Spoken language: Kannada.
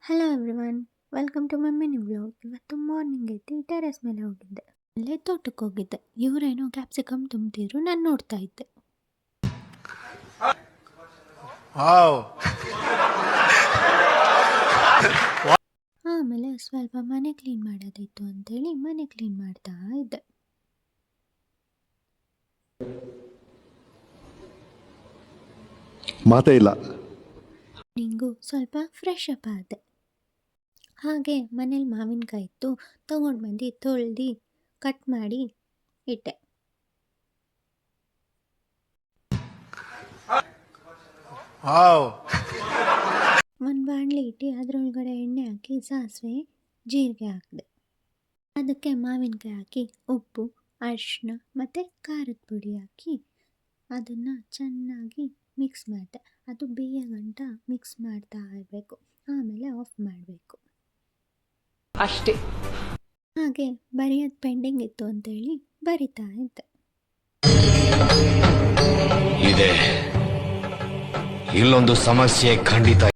Hello everyone, welcome to my mini vlog. ಇವತ್ತು ಮಾರ್ನಿಂಗ್ ಎದ್ದು ಟೆರೆಸ್ ಮೇಲೆ ಹೋಗಿದ್ದೆ. ಅಲ್ಲೇ ತೋಟಕ್ಕೆ ಹೋಗಿದ್ದೆ. ಇವರೇನೋ ಕ್ಯಾಪ್ಸಿಕಮ್ ತುಂಬ್ತಿದ್ರು, ನಾನು ನೋಡ್ತಾ ಇದ್ದೆ. ಆಮೇಲೆ ಸ್ವಲ್ಪ ಮನೆ ಕ್ಲೀನ್ ಮಾಡೋದಿತ್ತು ಅಂತೇಳಿ ಮನೆ ಕ್ಲೀನ್ ಮಾಡ್ತಾ ಇದ್ದೆ. ಮಾತೇ ಇಲ್ಲ. ನಿಂಗೂ ಸ್ವಲ್ಪ ಫ್ರೆಶ್ ಅಪ್ ಆದೆ. ಹಾಗೆ ಮನೇಲಿ ಮಾವಿನಕಾಯಿ ಇತ್ತು, ತೊಗೊಂಡು ಬಂದು ತೊಳ್ದು ಕಟ್ ಮಾಡಿ ಇಟ್ಟೆ. ಒಂದು ಬಾಣಲಿ ಇಟ್ಟು ಅದರೊಳಗಡೆ ಎಣ್ಣೆ ಹಾಕಿ ಸಾಸಿವೆ ಜೀರಿಗೆ ಹಾಕಿದೆ. ಅದಕ್ಕೆ ಮಾವಿನಕಾಯಿ ಹಾಕಿ ಉಪ್ಪು, ಅರಿಶಿನ ಮತ್ತು ಖಾರದ ಪುಡಿ ಹಾಕಿ ಅದನ್ನು ಚೆನ್ನಾಗಿ ಮಿಕ್ಸ್ ಮಾಡಿದೆ. ಅದು ಬೇಯೋ ಗಂಟ ಮಿಕ್ಸ್ ಮಾಡ್ತಾ ಇರಬೇಕು. ಆಮೇಲೆ ಆಫ್ ಮಾಡಬೇಕು ಅಷ್ಟೇ. ಹಾಗೆ ಬರೆಯೋದು ಪೆಂಡಿಂಗ್ ಇತ್ತು ಅಂತೇಳಿ ಬರಿತಾ ಇದ್ದೆ. ಇದೆ, ಇಲ್ಲೊಂದು ಸಮಸ್ಯೆ ಖಂಡಿತ